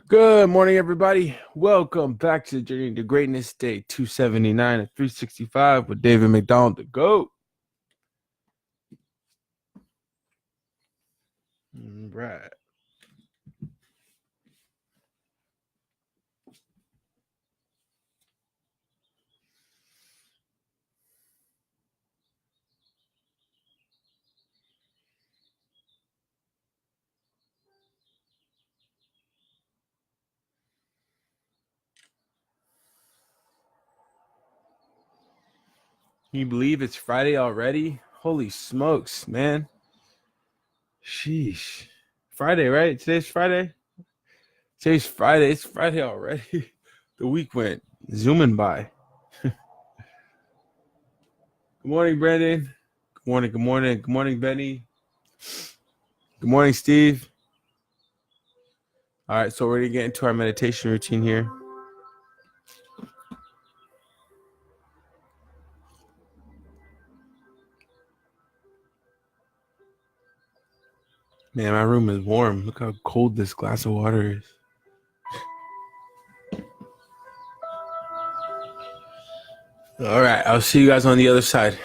Good morning, everybody. Welcome back to Journey to Greatness, day 279 at 365 with David McDonald, the GOAT. Right. Can you believe it's Friday already? Holy smokes, man. Sheesh. Friday, right? Today's Friday? Today's Friday. It's Friday already. The week went zooming by. Good morning, Brandon. Good morning, good morning. Good morning, Benny. Good morning, Steve. All right, so we're going to get into our meditation routine here. Man, my room is warm. Look how cold this glass of water is. All right, I'll see you guys on the other side.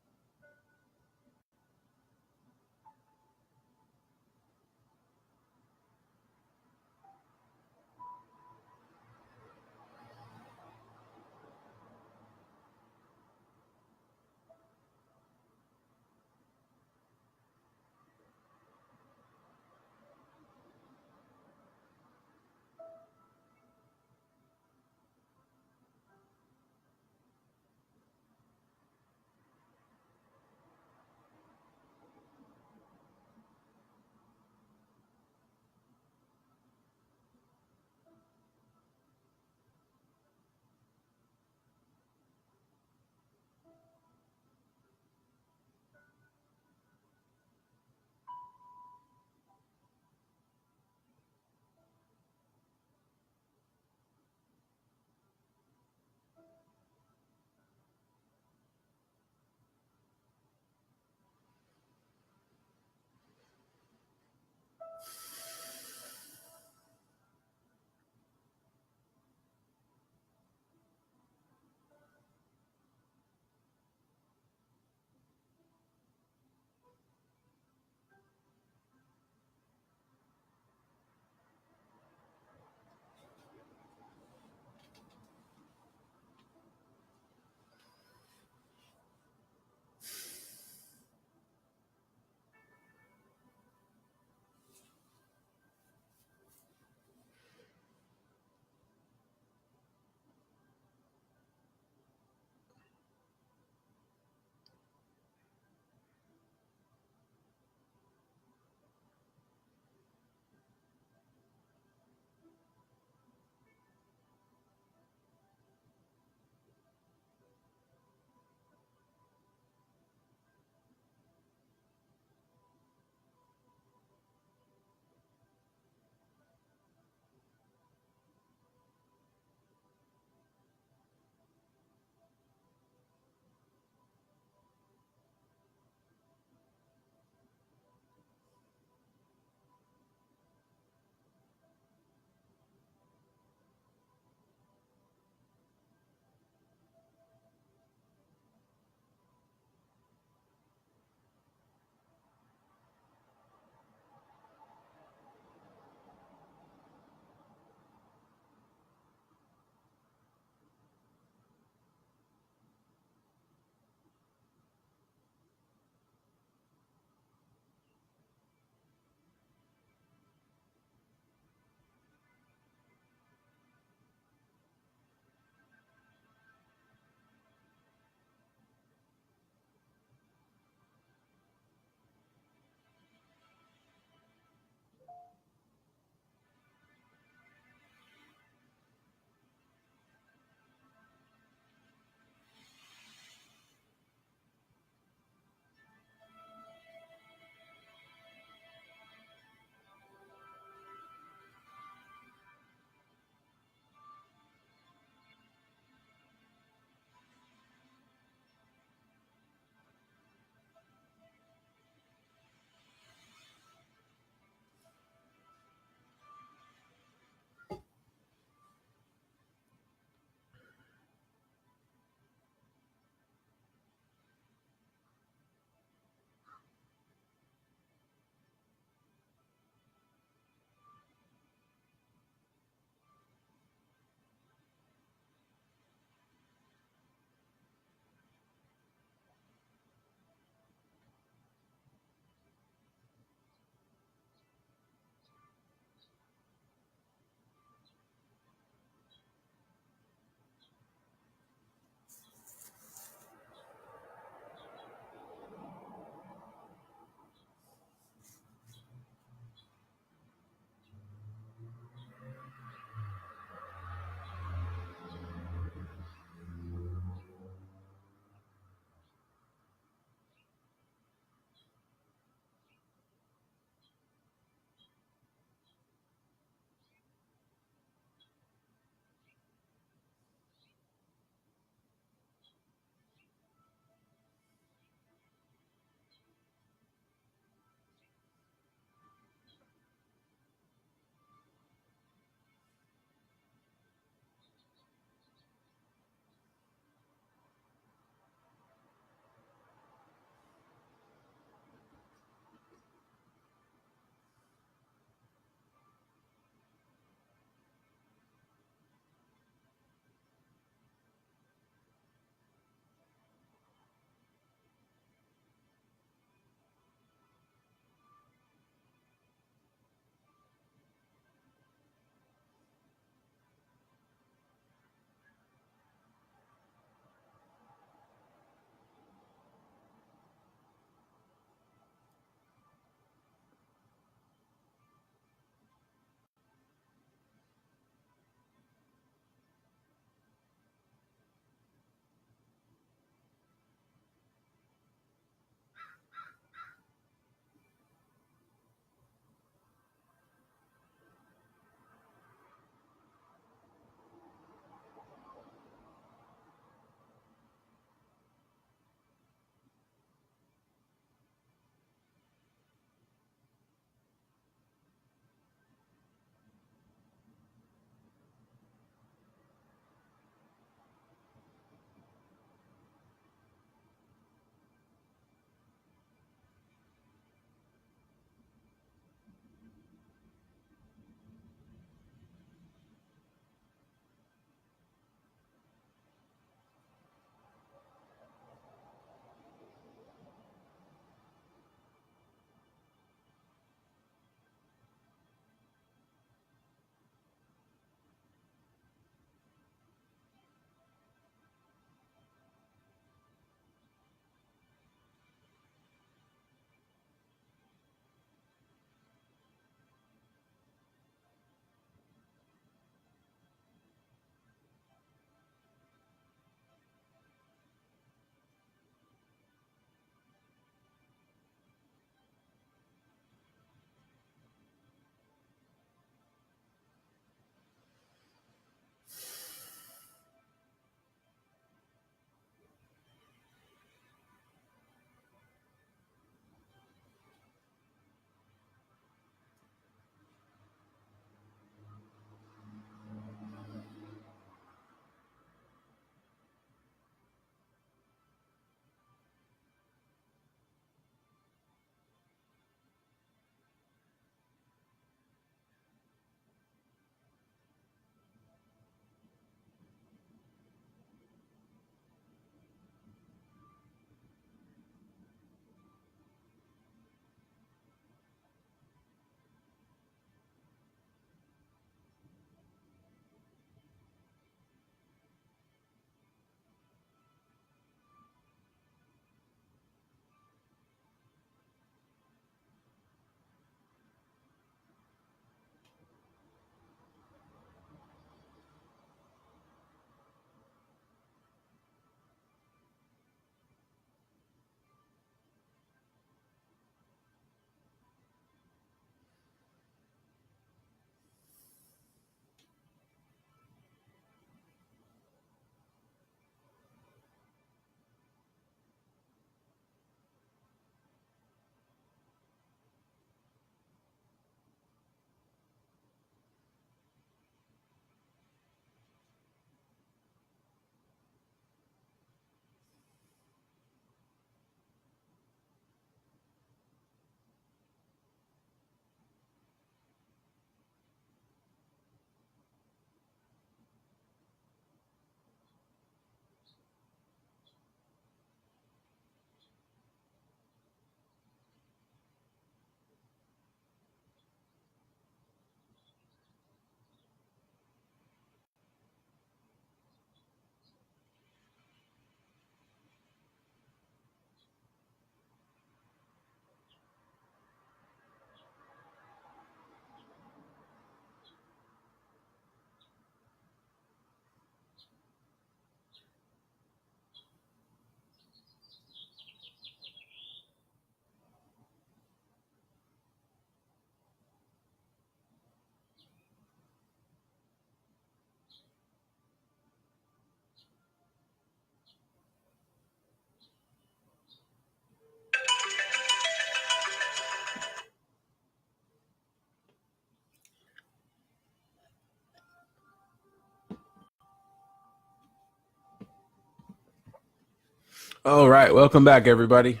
All right, welcome back, everybody.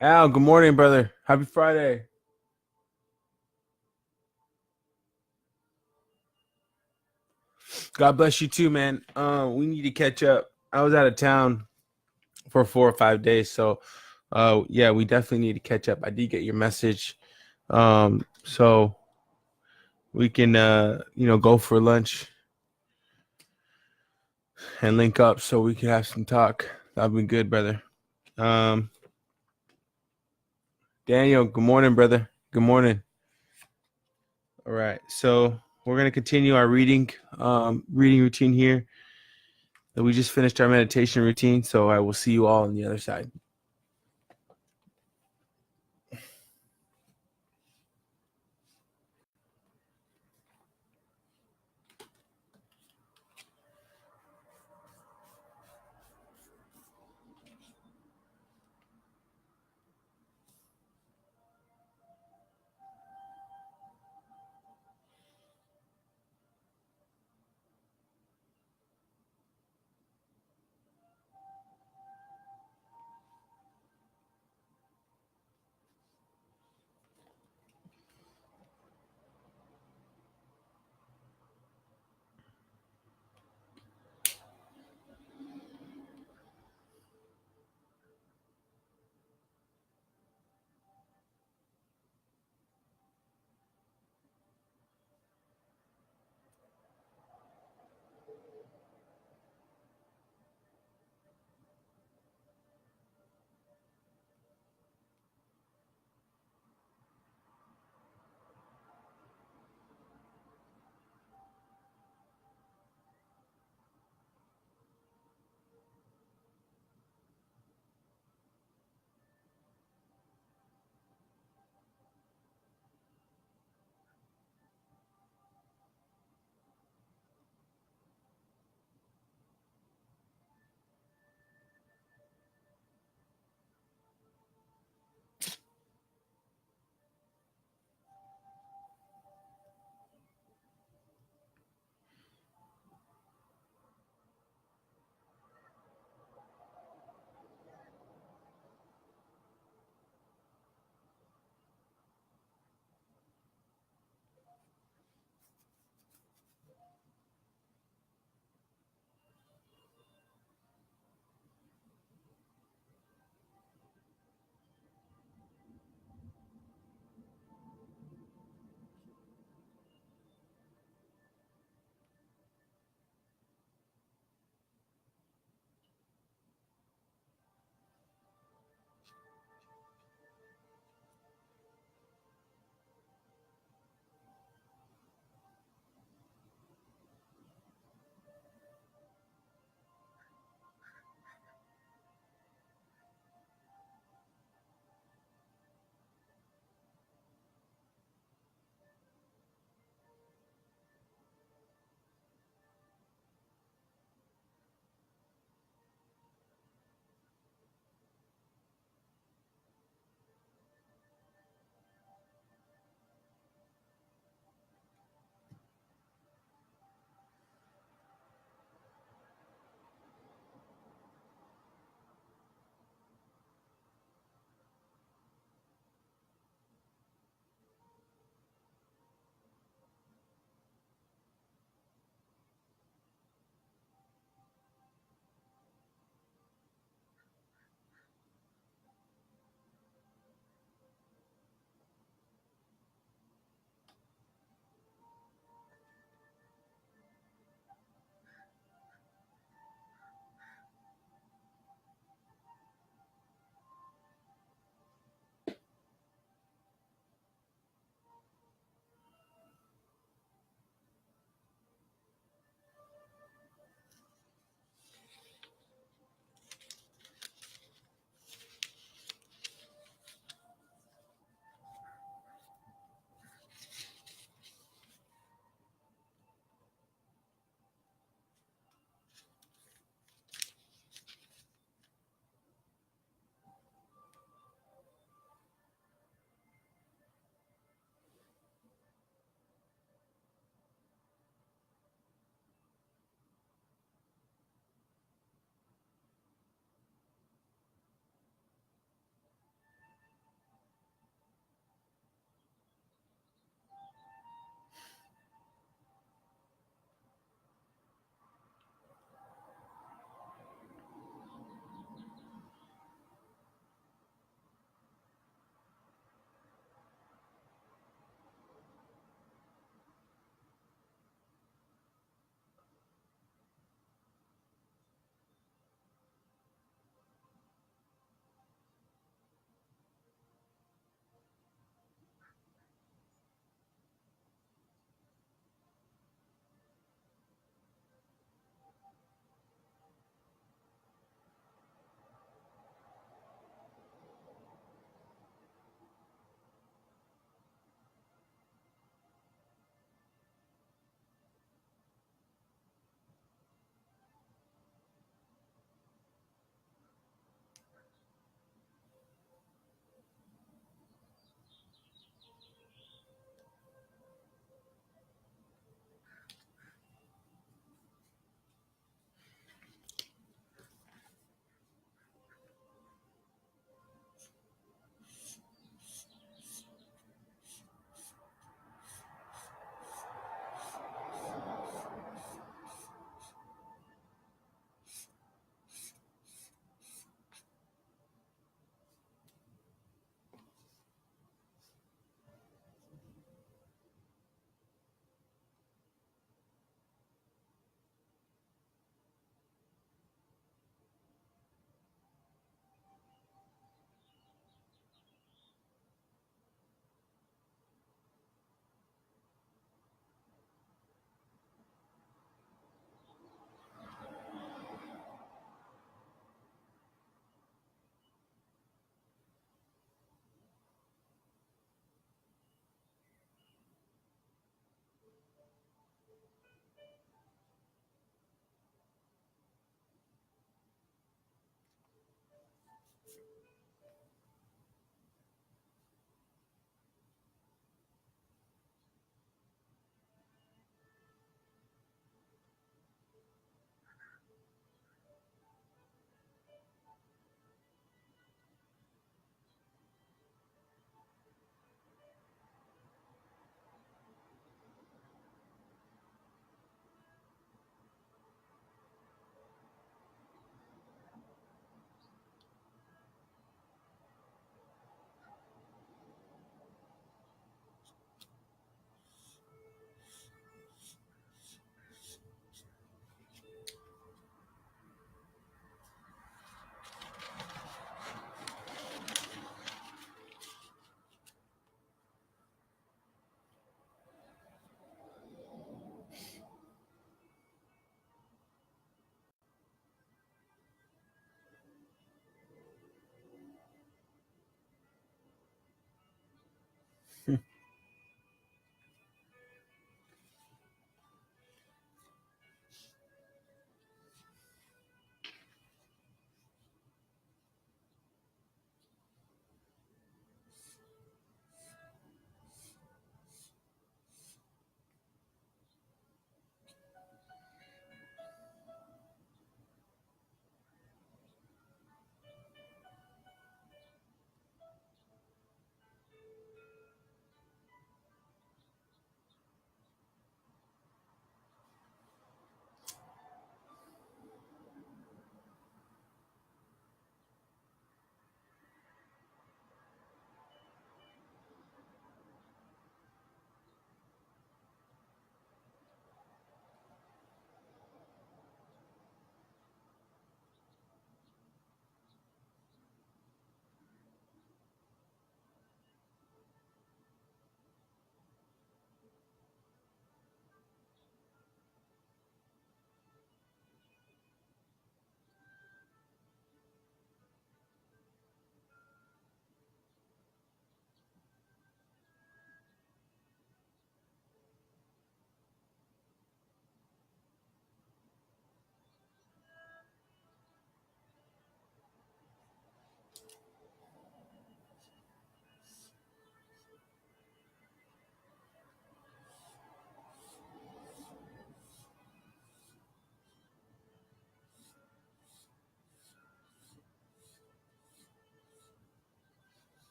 Al, good morning, brother. Happy Friday. God bless you too, man. We need to catch up. I was out of town for 4 or 5 days, so yeah, we definitely need to catch up. I did get your message, so we can go for lunch and link up so we can have some talk. That'd be good, brother. Um, Daniel, good morning, brother. Good morning. All right, so we're gonna continue our reading routine here. We just finished our meditation routine, so I will see you all on the other side.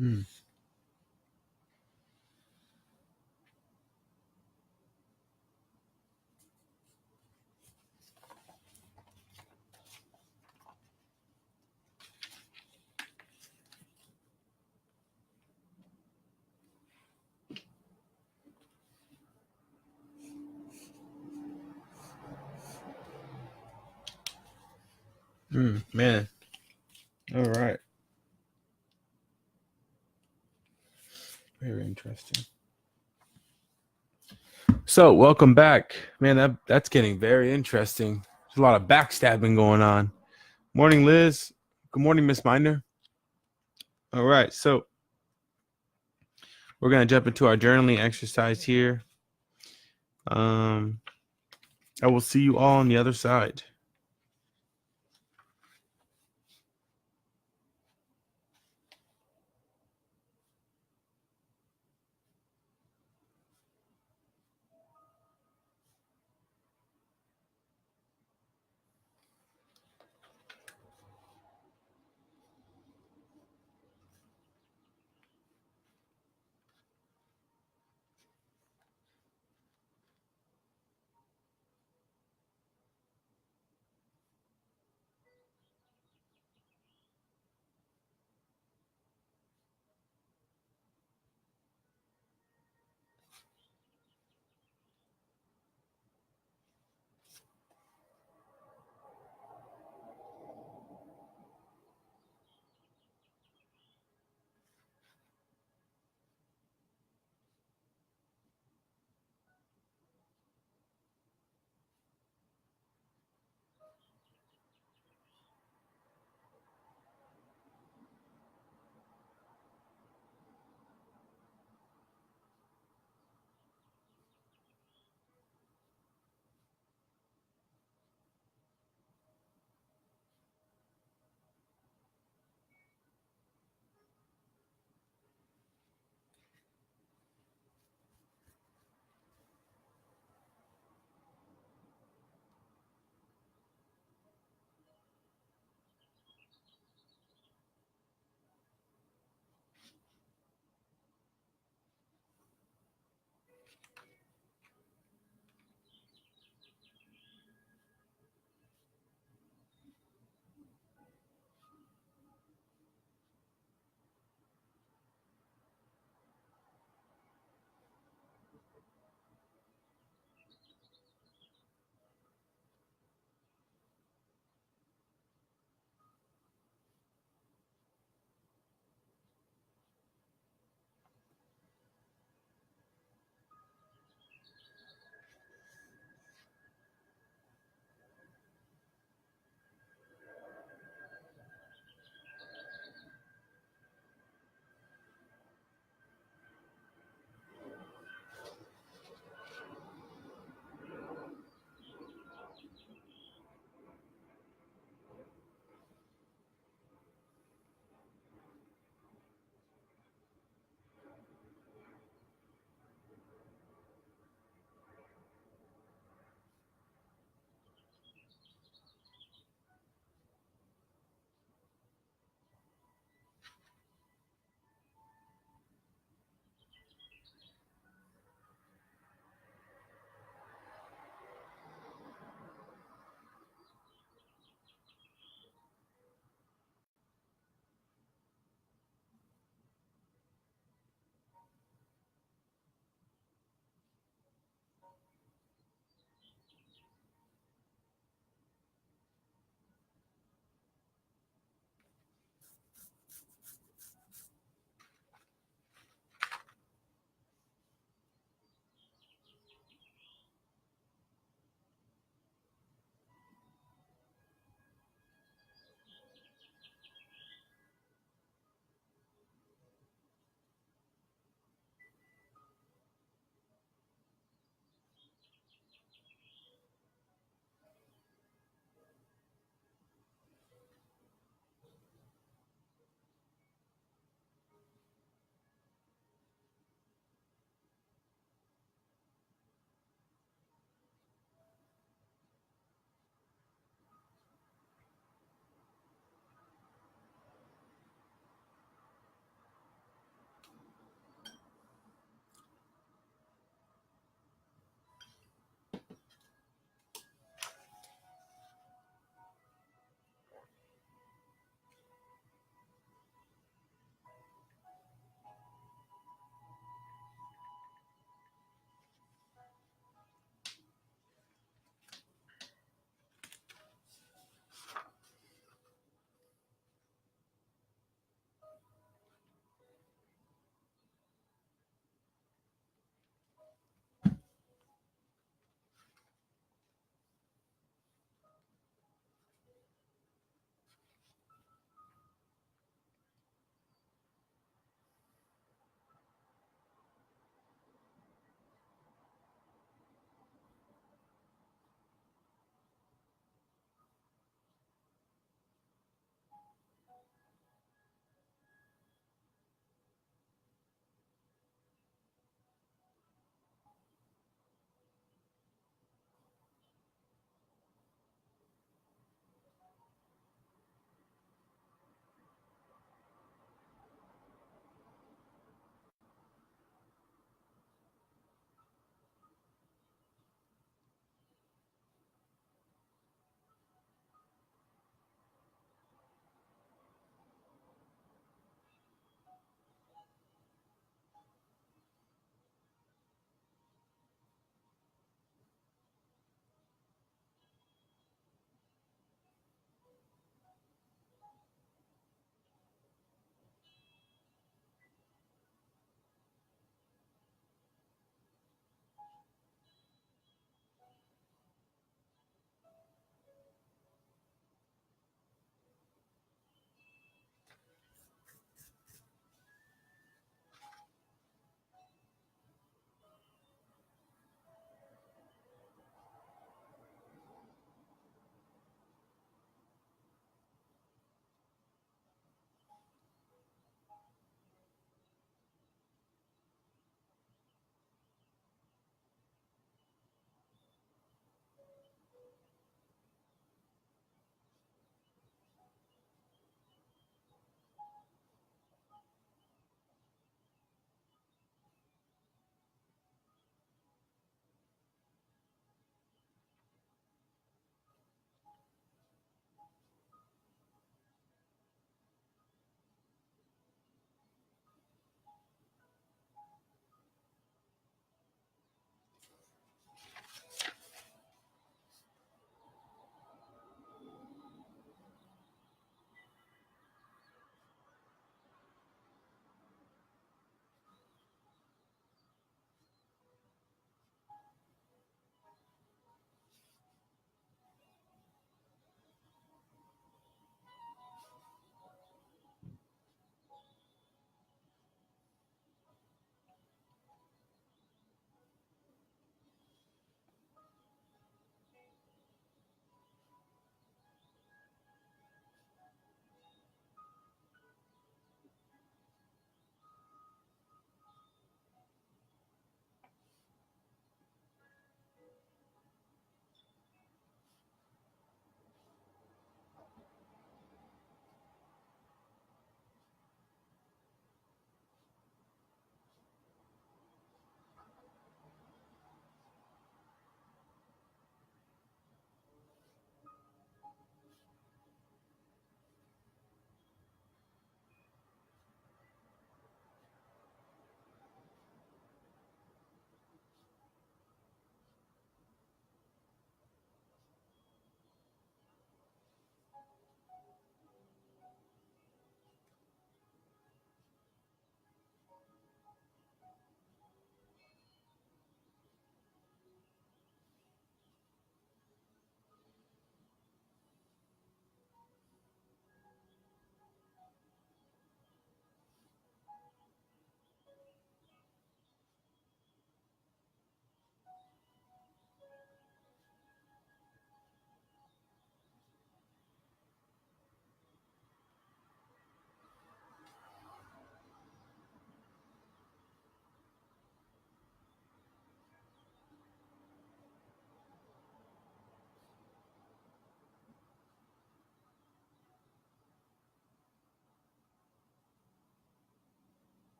Mm. Man. All right. Very interesting. So, welcome back. Man, that's getting very interesting. There's a lot of backstabbing going on. Morning, Liz. Good morning, Miss Minder. All right. So, we're going to jump into our journaling exercise here. I will see you all on the other side.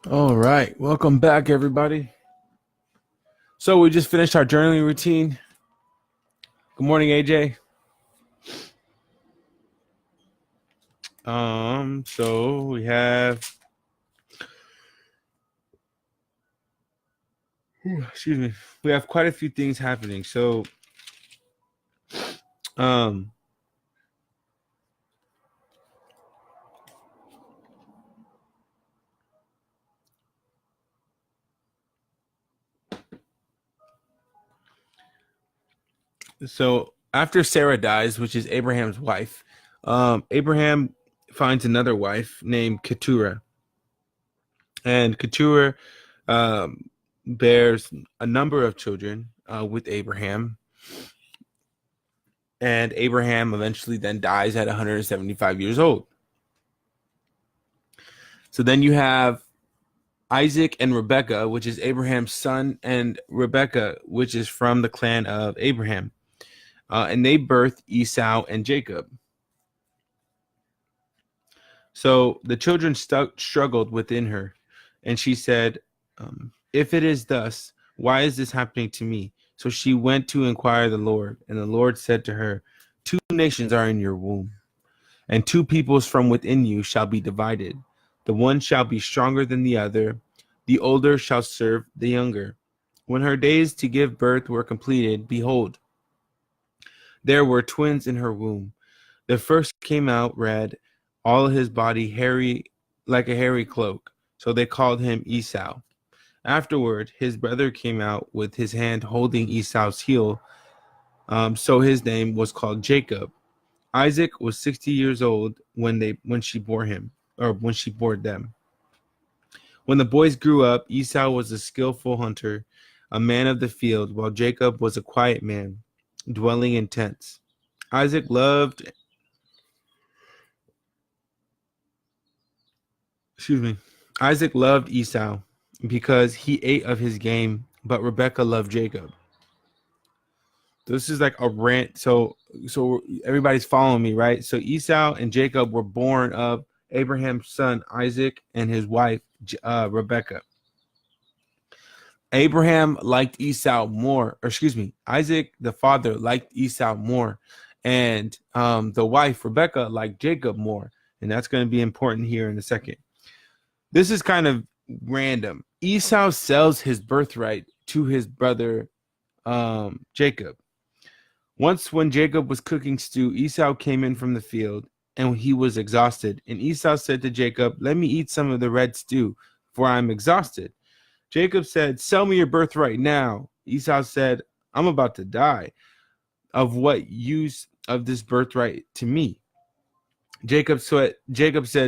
All right, welcome back, everybody. So we just finished our journaling routine. Good morning, AJ. So we have, excuse me, we have quite a few things happening. Um, so after Sarah dies, which is Abraham's wife, Abraham finds another wife named Keturah, and Keturah bears a number of children with Abraham. And Abraham eventually then dies at 175 years old. So then you have Isaac and Rebekah, which is Abraham's son, and Rebekah, which is from the clan of Abraham. And they birth Esau and Jacob. So the children struggled within her, and she said, if it is thus, why is this happening to me? So she went to inquire the Lord, and the Lord said to her, 2 nations are in your womb, and 2 peoples from within you shall be divided. The one shall be stronger than the other. The older shall serve the younger. When her days to give birth were completed, behold, there were twins in her womb. The first came out red, all his body hairy like a hairy cloak. So they called him Esau. Afterward, his brother came out with his hand holding Esau's heel. So his name was called Jacob. Isaac was 60 years old when she bore him, or when she bore them. When the boys grew up, Esau was a skillful hunter, a man of the field, while Jacob was a quiet man, dwelling in tents. Isaac loved, excuse me, Isaac loved Esau because he ate of his game, but Rebekah loved Jacob. This is like a rant. So everybody's following me, right? So Esau and Jacob were born of Abraham's son Isaac and his wife Rebekah. Abraham liked Esau more, or excuse me, Isaac the father liked Esau more, and the wife Rebekah liked Jacob more, and that's going to be important here in a second. This is kind of random. Esau sells his birthright to his brother Jacob. Once, when Jacob was cooking stew, Esau came in from the field, and he was exhausted. And Esau said to Jacob, "Let me eat some of the red stew, for I am exhausted." Jacob said, "Sell me your birthright now." Esau said, "I'm about to die. Of what use of this birthright to me?" Jacob said,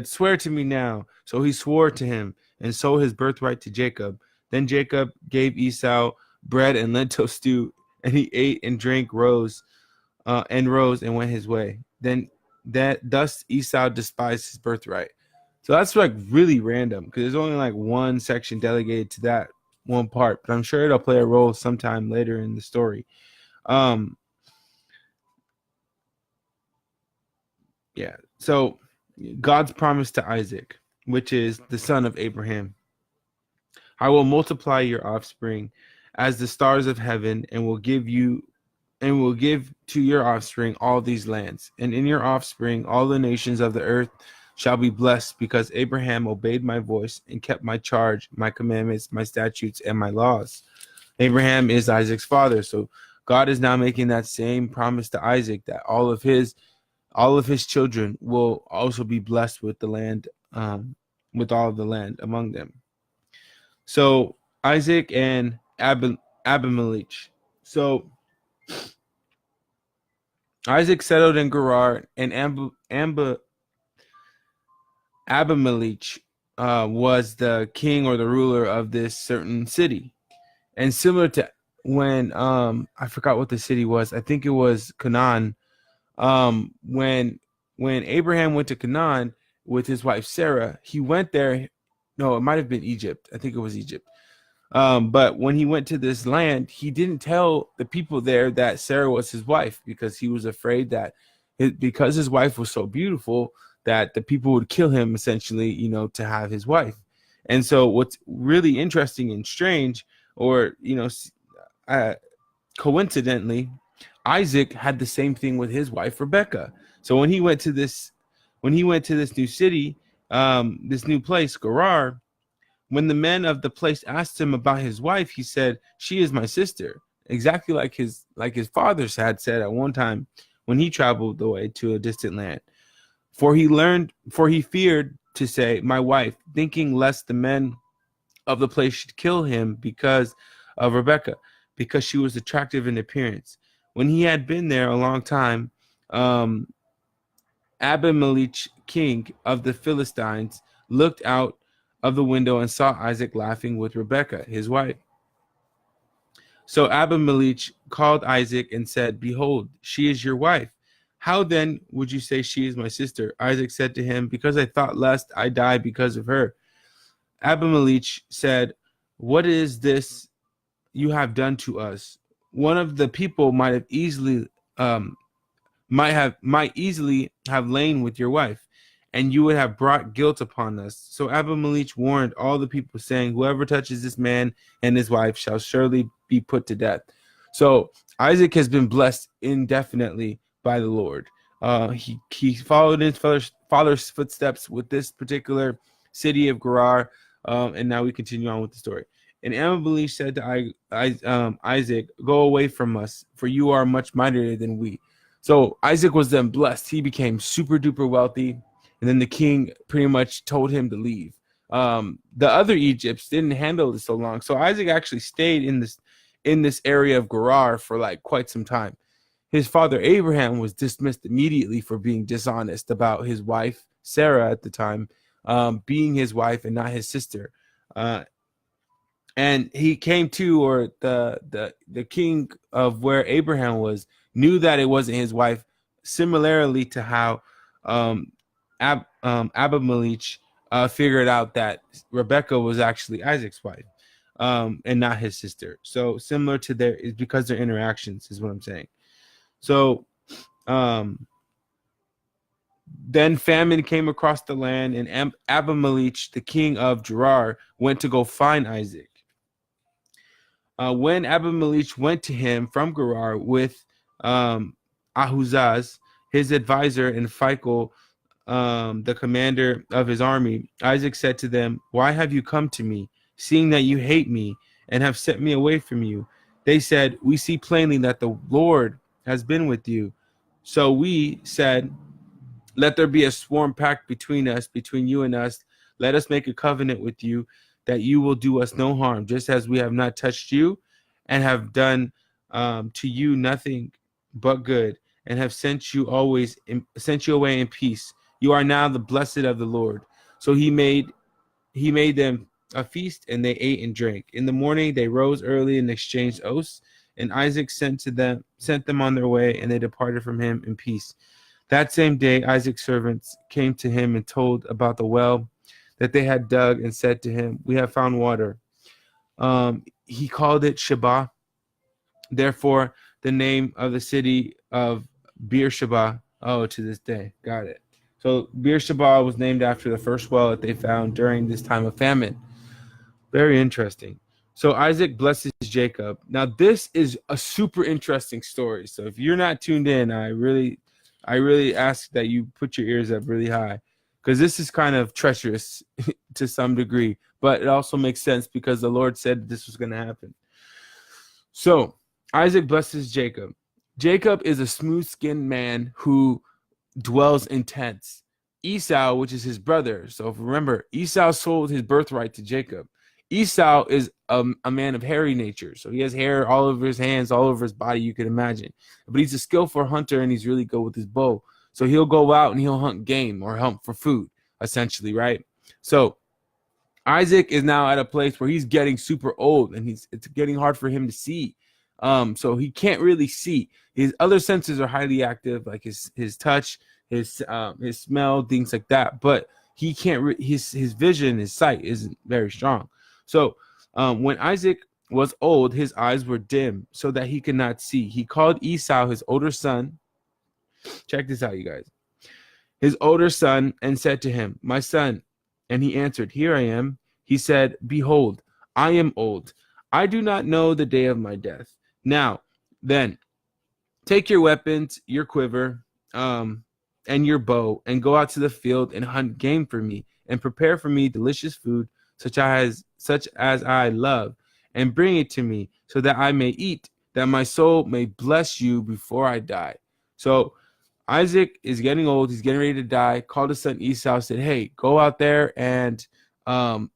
"Swear to me now." So he swore to him and sold his birthright to Jacob. Then Jacob gave Esau bread and lentil stew, and he ate and drank, rose and went his way. Then thus Esau despised his birthright. So that's like really random because there's only like one section delegated to that one part, but I'm sure it'll play a role sometime later in the story. Yeah. So God's promise to Isaac, which is the son of Abraham: I will multiply your offspring as the stars of heaven, and will give to your offspring all these lands, and in your offspring all the nations of the earth shall be blessed, because Abraham obeyed my voice and kept my charge, my commandments, my statutes, and my laws. Abraham is Isaac's father, so God is now making that same promise to Isaac, that all of his children will also be blessed with the land, with all of the land among them. So Isaac and Abimelech. So Isaac settled in Gerar, and Abimelech was the king or the ruler of this certain city. And similar to when I forgot what the city was, I think it was Canaan. When Abraham went to Canaan with his wife Sarah, he went there. No, it might have been Egypt. I think it was Egypt. But when he went to this land, he didn't tell the people there that Sarah was his wife, because he was afraid that because his wife was so beautiful that the people would kill him, essentially, to have his wife. And so what's really interesting and strange, or uh, coincidentally, Isaac had the same thing with his wife Rebecca. So when he went to this new city, this new place, Gerar, when the men of the place asked him about his wife, he said, "She is my sister," exactly like his fathers had said at one time when he traveled away to a distant land. For he feared to say, "My wife," thinking lest the men of the place should kill him because of Rebecca, because she was attractive in appearance. When he had been there a long time, um, Abimelech, king of the Philistines, looked out of the window and saw Isaac laughing with Rebekah, his wife. So Abimelech called Isaac and said, "Behold, she is your wife. How then would you say she is my sister?" Isaac said to him, "Because I thought lest I die because of her." Abimelech said, "What is this you have done to us? One of the people might easily have lain with your wife, and you would have brought guilt upon us." So Abimelech warned all the people, saying, "Whoever touches this man and his wife shall surely be put to death." So Isaac has been blessed indefinitely by the Lord. He followed his father's footsteps with this particular city of Gerar, and now we continue on with the story. And Abimelech said to Isaac, "Go away from us, for you are much mightier than we." So Isaac was then blessed. He became super duper wealthy, and then the king pretty much told him to leave. The other Egypts didn't handle this so long, so Isaac actually stayed in this area of Gerar for like quite some time. His father Abraham was dismissed immediately for being dishonest about his wife Sarah at the time, being his wife and not his sister. And he came to, or the king of where Abraham was, knew that it wasn't his wife, similarly to how Abimelech figured out that Rebecca was actually Isaac's wife, and not his sister. So similar to is because their interactions is what I'm saying. So then famine came across the land, and Abimelech, the king of Gerar, went to go find Isaac. When Abimelech went to him from Gerar with Ahuzaz, his advisor, and Phicol, the commander of his army, Isaac said to them, "Why have you come to me, seeing that you hate me and have sent me away from you?" They said, "We see plainly that the Lord has been with you." So we said, "Let there be a sworn pact between you and us. Let us make a covenant with you that you will do us no harm, just as we have not touched you and have done to you nothing but good, and have sent you away in peace. You are now the blessed of the Lord." So he made them a feast, and they ate and drank. In the morning they rose early and exchanged oaths, and Isaac sent them on their way, and they departed from him in peace. That same day Isaac's servants came to him and told about the well that they had dug, and said to him, "We have found water." He called it Sheba. Therefore, the name of the city of Beersheba, to this day. Got it. So Beersheba was named after the first well that they found during this time of famine. Very interesting. So Isaac blesses Jacob. Now, this is a super interesting story. So if you're not tuned in, I really ask that you put your ears up really high, because this is kind of treacherous to some degree, but it also makes sense because the Lord said this was going to happen. So Isaac blesses Jacob. Jacob is a smooth-skinned man who dwells in tents. Esau, which is his brother. So remember, Esau sold his birthright to Jacob. Esau is a man of hairy nature. So he has hair all over his hands, all over his body, you can imagine. But he's a skillful hunter, and he's really good with his bow. So he'll go out and he'll hunt game or hunt for food, essentially, right? So Isaac is now at a place where he's getting super old, and it's getting hard for him to see. So he can't really see. His other senses are highly active, like his touch, his smell, things like that. But he can't. His vision, his sight isn't very strong. So when Isaac was old, his eyes were dim, so that he could not see. He called Esau, his older son. Check this out, you guys. His older son, and said to him, "My son." And he answered, "Here I am." He said, "Behold, I am old. I do not know the day of my death. Now, then, take your weapons, your quiver, and your bow, and go out to the field and hunt game for me, and prepare for me delicious food, such as I love, and bring it to me, so that I may eat, that my soul may bless you before I die." So Isaac is getting old. He's getting ready to die. Called his son Esau. Said, "Hey, go out there and hunt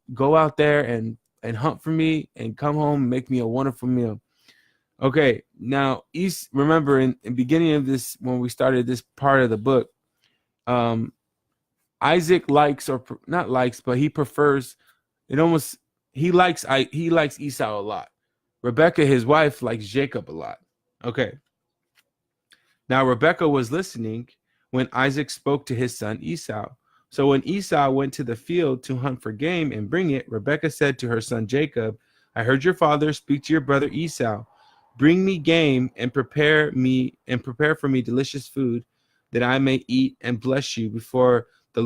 for me, and come home and make me a wonderful meal." Okay, now remember in the beginning of this, when we started this part of the book, um, Isaac likes, or not likes, but he prefers it almost. He likes Esau a lot. Rebecca, his wife, likes Jacob a lot. Okay. Now Rebekah was listening when Isaac spoke to his son Esau. So when Esau went to the field to hunt for game and bring it, Rebekah said to her son Jacob, "I heard your father speak to your brother Esau. Bring me game and prepare for me delicious food, that I may eat and bless you before I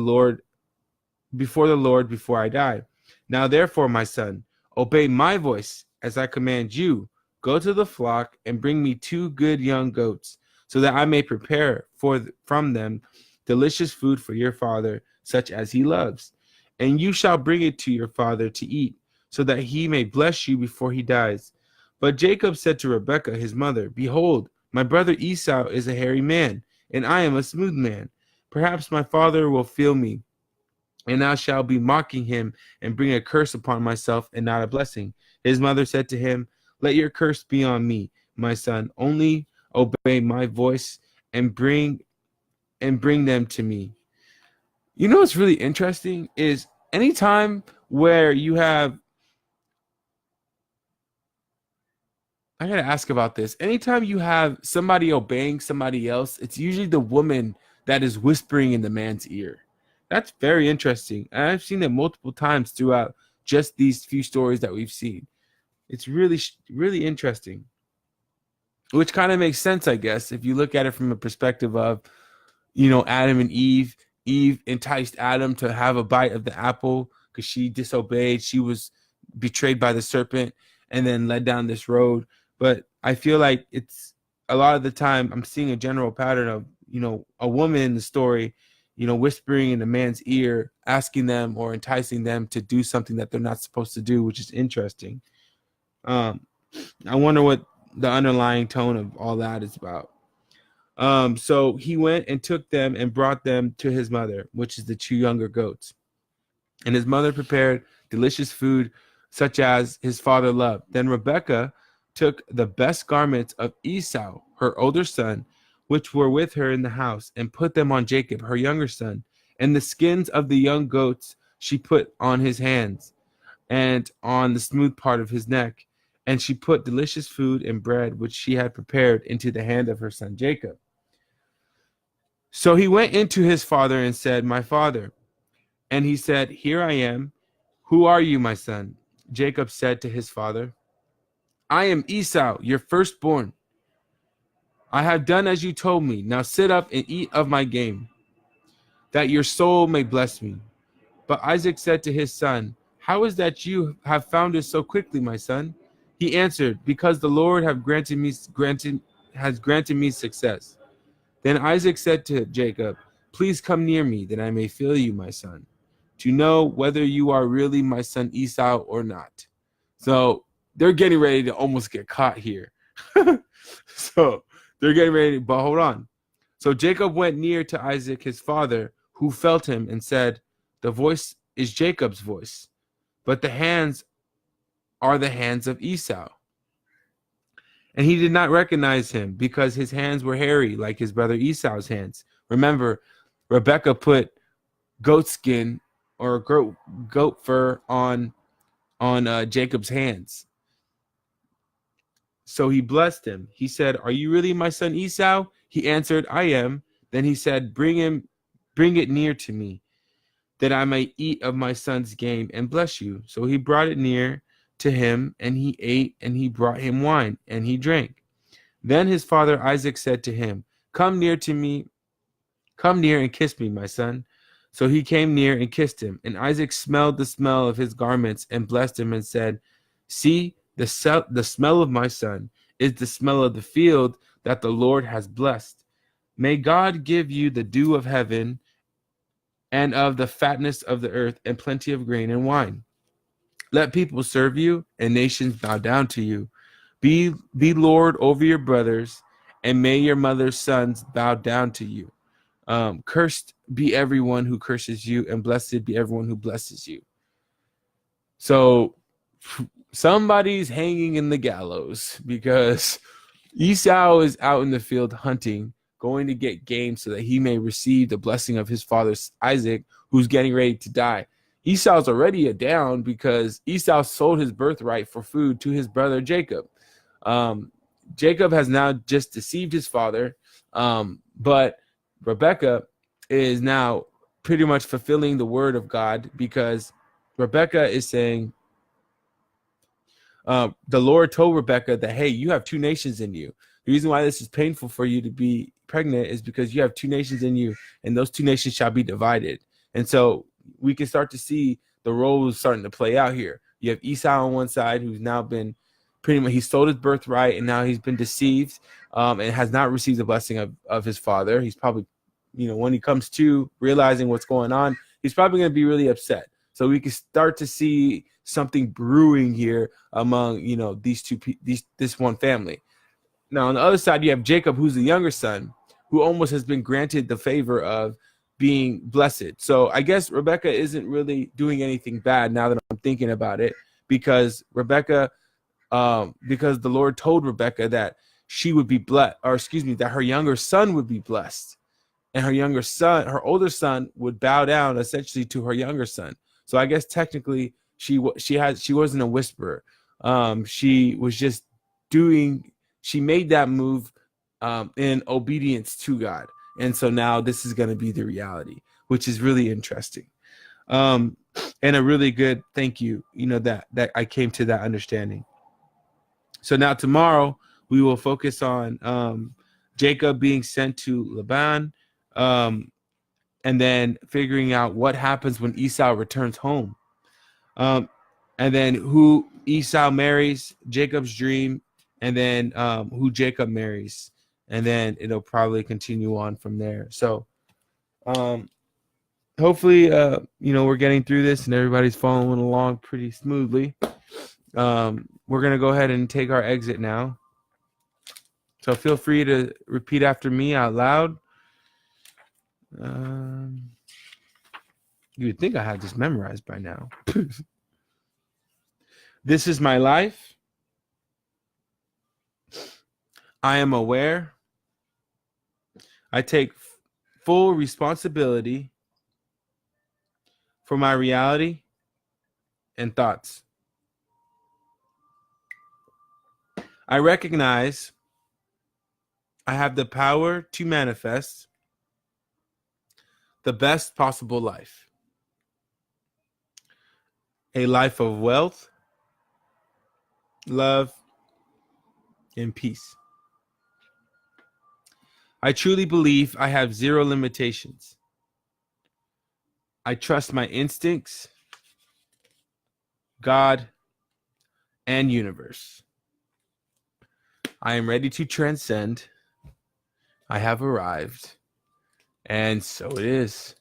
die. Now therefore, my son, obey my voice as I command you. Go to the flock and bring me 2 good young goats, so that I may prepare from them delicious food for your father, such as he loves. And you shall bring it to your father to eat, so that he may bless you before he dies." But Jacob said to Rebekah his mother, "Behold, my brother Esau is a hairy man, and I am a smooth man. Perhaps my father will feel me, and I shall be mocking him and bring a curse upon myself and not a blessing." His mother said to him, "Let your curse be on me, my son. Only obey my voice and bring them to me." You know what's really interesting is anytime where you have, I gotta ask about this. Anytime you have somebody obeying somebody else, it's usually the woman that is whispering in the man's ear. That's very interesting. And I've seen it multiple times throughout just these few stories that we've seen. It's really, really interesting, which kind of makes sense, I guess, if you look at it from a perspective of, Adam and Eve. Eve enticed Adam to have a bite of the apple because she disobeyed. She was betrayed by the serpent and then led down this road. But I feel like it's a lot of the time I'm seeing a general pattern of, a woman in the story, whispering in a man's ear, asking them or enticing them to do something that they're not supposed to do, which is interesting. I wonder what the underlying tone of all that is about. So he went and took them and brought them to his mother, which is the 2 younger goats. And his mother prepared delicious food, such as his father loved. Then Rebekah took the best garments of Esau, her older son, which were with her in the house, and put them on Jacob, her younger son. And the skins of the young goats she put on his hands and on the smooth part of his neck. And she put delicious food and bread, which she had prepared, into the hand of her son Jacob. So he went into his father and said, "My father." And he said, "Here I am. Who are you, my son?" Jacob said to his father, "I am Esau, your firstborn. I have done as you told me. Now sit up and eat of my game, that your soul may bless me." But Isaac said to his son, "How is that you have found it so quickly, my son?" He answered, "Because the Lord has granted me success." Then Isaac said to Jacob, "Please come near me, that I may feel you, my son, to know whether you are really my son Esau or not." So they're getting ready to almost get caught here. So they're getting ready, but hold on. So Jacob went near to Isaac, his father, who felt him and said, "The voice is Jacob's voice, but the hands are the hands of Esau." And he did not recognize him because his hands were hairy like his brother Esau's hands. Remember, Rebekah put goat skin or goat fur on Jacob's hands. So he blessed him. He said, "Are you really my son Esau?" He answered, "I am." Then he said, bring it near to me, that I may eat of my son's game and bless you." So he brought it near to him, and he ate, and he brought him wine, and he drank. Then his father Isaac said to him, Come near and kiss me, my son." So he came near and kissed him. And Isaac smelled the smell of his garments and blessed him and said, see, the smell of my son is the smell of the field that the Lord has blessed. May God give you the dew of heaven and of the fatness of the earth and plenty of grain and wine. Let people serve you and nations bow down to you. Be Lord over your brothers, and may your mother's sons bow down to you. Cursed be everyone who curses you, and blessed be everyone who blesses you. So somebody's hanging in the gallows because Esau is out in the field hunting, going to get game so that he may receive the blessing of his father Isaac, who's getting ready to die. Esau's already down because Esau sold his birthright for food to his brother Jacob. Jacob has now just deceived his father, but Rebekah is now pretty much fulfilling the word of God, because Rebekah is saying, the Lord told Rebekah that, hey, you have two nations in you. The reason why this is painful for you to be pregnant is because you have two nations in you, and those two nations shall be divided. And so we can start to see the roles starting to play out here. You have Esau on one side, who's now been pretty much, he sold his birthright, and now he's been deceived, and has not received the blessing of his father. He's probably, when he comes to realizing what's going on, he's probably going to be really upset. So we can start to see something brewing here among, this one family. Now, on the other side, you have Jacob, who's the younger son, who almost has been granted the favor of being blessed. So I guess Rebekah isn't really doing anything bad now that I'm thinking about it, because because the Lord told Rebekah that she would be blessed, that her younger son would be blessed, and her older son would bow down essentially to her younger son. So I guess technically she wasn't a whisperer. She was just she made that move in obedience to God. And so now this is going to be the reality, which is really interesting. And a really good thank you, that I came to that understanding. So now tomorrow we will focus on Jacob being sent to Laban, and then figuring out what happens when Esau returns home. And then who Esau marries, Jacob's dream, and then who Jacob marries. And then it'll probably continue on from there. So hopefully, we're getting through this and everybody's following along pretty smoothly. We're going to go ahead and take our exit now. So feel free to repeat after me out loud. You would think I had this memorized by now. This is my life. I am aware. I take full responsibility for my reality and thoughts. I recognize I have the power to manifest the best possible life. A life of wealth, love, and peace. I truly believe I have zero limitations. I trust my instincts, God, and universe. I am ready to transcend. I have arrived. And so it is.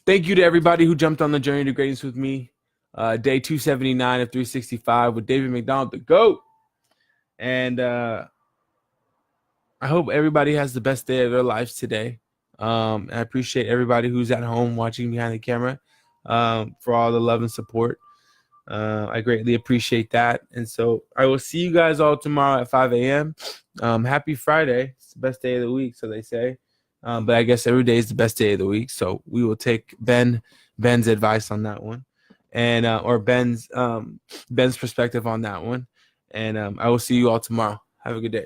Thank you to everybody who jumped on the journey to greatness with me. Day 279 of 365 with David McDonald, the GOAT. And I hope everybody has the best day of their lives today. I appreciate everybody who's at home watching behind the camera for all the love and support. I greatly appreciate that. And so I will see you guys all tomorrow at 5 a.m. Happy Friday. It's the best day of the week, so they say. But I guess every day is the best day of the week. So we will take Ben's advice on that one, and or Ben's perspective on that one. And I will see you all tomorrow. Have a good day.